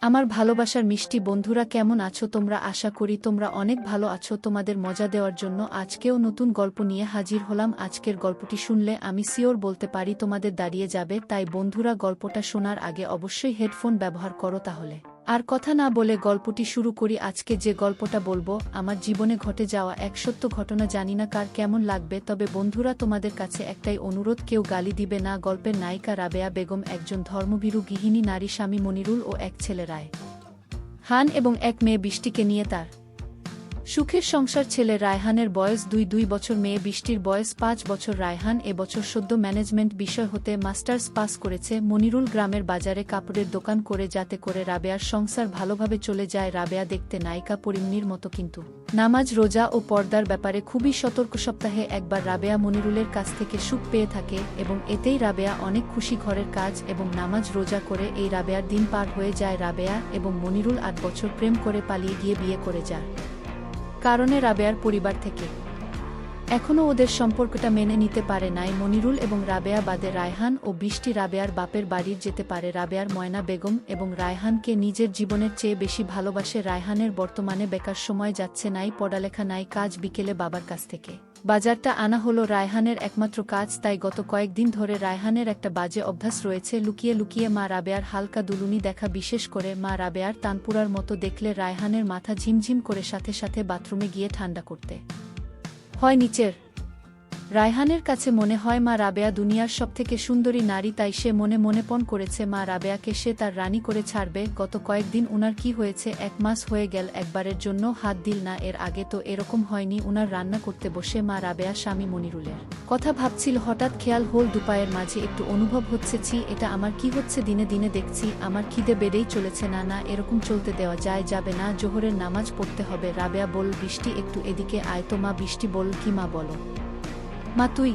আমার ভালোবাসার মিষ্টি বন্ধুরা, কেমন আছো তোমরা? আশা করি তোমরা অনেক ভালো আছো। তোমাদের মজা দেওয়ার জন্য আজকেও নতুন গল্প নিয়ে হাজির হলাম। আজকের গল্পটি শুনলে আমি সিওর বলতে পারি তোমাদের দাঁড়িয়ে যাবে। তাই বন্ধুরা, গল্পটা শোনার আগে অবশ্যই হেডফোন ব্যবহার করো। তাহলে আর কথা না বলে গল্পটি শুরু করি। আজকে যে গল্পটা বলবো আমার জীবনে ঘটে যাওয়া এক সত্য ঘটনা। জানি না কার কেমন লাগবে, তবে বন্ধুরা তোমাদের কাছে একটাই অনুরোধ, কেউ গালি দিবে না। গল্পের নায়িকা রাবেয়া বেগম একজন ধর্মভীরু গৃহিণী নারী, স্বামী মনিরুল ও এক ছেলে রায়হান এবং এক মেয়ে বৃষ্টিকে নিয়ে তার সুখের সংসার। ছেলে রায়হানের বয়স 2 বছর, মেয়ে বৃষ্টির বয়স 5 বছর। রায়হান এবছর সদ্য ম্যানেজমেন্ট বিষয় হতে মাস্টার্স পাস করেছে। মনিরুল গ্রামের বাজারে কাপড়ের দোকান করে, যাতে করে রাবেয়ার সংসার ভালোভাবে চলে যায়। রাবেয়া দেখতে নায়িকা পরিমনির মতো, কিন্তু নামাজ, রোজা ও পর্দার ব্যাপারে খুবই সতর্ক। সপ্তাহে একবার রাবেয়া মনিরুলের কাছ থেকে সুখ পেয়ে থাকে এবং এতেই রাবেয়া অনেক খুশি। ঘরের কাজ এবং নামাজ রোজা করে এই রাবেয়ার দিন পার হয়ে যায়। রাবেয়া এবং মনিরুল 8 বছর প্রেম করে পালিয়ে গিয়ে বিয়ে করে যায়। কারণে রাবেয়ার পরিবার থেকে এখনও ওদের সম্পর্কটা মেনে নিতে পারে নাই। মনিরুল এবং রাবেয়া বাদে রায়হান ও বৃষ্টি রাবেয়ার বাপের বাড়ির যেতে পারে। রাবেয়ার ময়না বেগম এবং রায়হানকে নিজের জীবনের চেয়ে বেশি ভালোবাসে। রায়হানের বর্তমানে বেকার, সময় যাচ্ছে নাই, পড়ালেখা নাই, কাজ। বিকেলে বাবার কাছ থেকে বাজারটা আনা হলো রায়হানের একমাত্র কাজ। তাই গত কয়েকদিন ধরে রায়হানের একটা বাজে অভ্যাস রয়েছে, লুকিয়ে লুকিয়ে মা রাবেয়ার হালকা দুলুনি দেখা। বিশেষ করে মা রাবেয়ার তানপুরার মতো দেখলে রায়হানের মাথা ঝিমঝিম করে, সাথে সাথে বাথরুমে গিয়ে ঠান্ডা করতে হয় নিচের। রায়হানের কাছে মনে হয় মা রাবেয়া দুনিয়ার সবথেকে সুন্দরী নারী, তাই সে মনে মনে পণ করেছে মা রাবেয়াকে সে তার রানী করে ছাড়বে। গত কয়েকদিন উনার কি হয়েছে, 1 মাস হয়ে গেল, একবারের জন্য হাত দিল না। এর আগে তো এরকম হয়নি। উনার রান্না করতে বসে মা রাবেয়া স্বামী মনিরুলের কথা ভাবছিল। হঠাৎ খেয়াল হল দুপায়ের মাঝে একটু অনুভব হচ্ছে, ছি, এটা আমার কি হচ্ছে? দিনে দিনে দেখছি আমার খিদে বেড়েই চলেছে। না না, এরকম চলতে দেওয়া যাবে না, জোহরের নামাজ পড়তে হবে। রাবেয়া বল, বৃষ্টি একটু এদিকে আয় তো মা। বৃষ্টি বল, কি মা? বলো মা, তুই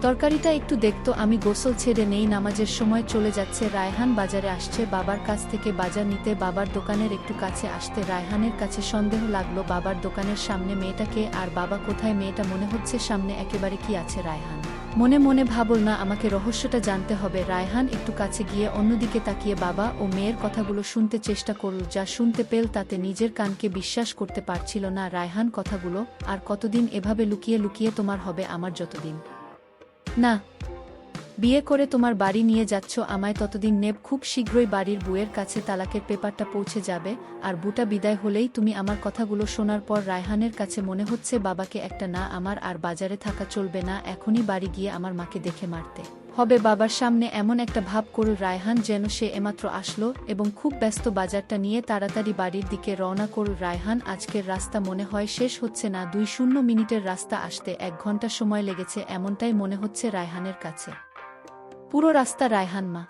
তরকারিটা একটু দেখতো, আমি গোসল ছেড়ে নেই, নামাজের সময় চলে যাচ্ছে। রায়হান বাজারে আসছে বাবার কাছ থেকে বাজার নিতে। বাবার দোকানের একটু কাছে আসতে রায়হানের কাছে সন্দেহ লাগলো। বাবার দোকানের সামনে মেয়েটাকে, আর বাবা কোথায়? মেয়েটা মনে হচ্ছে সামনে একেবারে। কি আছে? রায়হান মনে মনে ভাবল, না, আমাকে রহস্যটা জানতে হবে। রায়হান একটু কাছে গিয়ে অন্যদিকে তাকিয়ে বাবা ও মেয়ের কথাগুলো শুনতে চেষ্টা করল। যা শুনতে পেল তাতে নিজের কানকে বিশ্বাস করতে পারছিল না। রায়হান কথাগুলো, আর কতদিন এভাবে লুকিয়ে লুকিয়ে তোমার হবে? আমার যতদিন না বিয়ে করে তোমার বাড়ি নিয়ে যাচ্ছ আমায়, ততদিন নেব। খুব শীঘ্রই বাড়ির বুয়ের কাছে তালাকের পেপারটা পৌঁছে যাবে, আর বুটা বিদায় হলেই তুমি। আমার কথাগুলো শোনার পর রায়হানের কাছে মনে হচ্ছে বাবাকে একটা না, আমার আর বাজারে থাকা চলবে না, এখনই বাড়ি গিয়ে আমার মাকে দেখে মারতে হবে। বাবার সামনে এমন একটা ভাব করল রায়হান যেন সে এমাত্র আসলো এবং খুব ব্যস্ত। বাজারটা নিয়ে তাড়াতাড়ি বাড়ির দিকে রওনা করল রায়হান। আজকের রাস্তা মনে হয় শেষ হচ্ছে না। 2 মিনিটের রাস্তা আসতে 1 ঘন্টা সময় লেগেছে, এমনটাই মনে হচ্ছে রায়হানের কাছে। পুরো রাস্তা রায়হান মা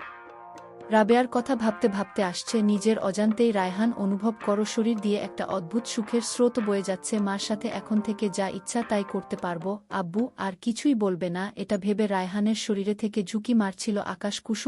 রাবেয়ার কথা ভাবতে ভাবতে আসছে। নিজের অজান্তেই রায়হান অনুভব করো শরীর দিয়ে একটা অদ্ভুত সুখের স্রোত বয়ে যাচ্ছে। মার সাথে এখন থেকে যা ইচ্ছা তাই করতে পারবো, আব্বু আর কিছুই বলবে না, এটা ভেবে রায়হানের শরীরে থেকে ঝুঁকি মারছিল আকাশ কুসুম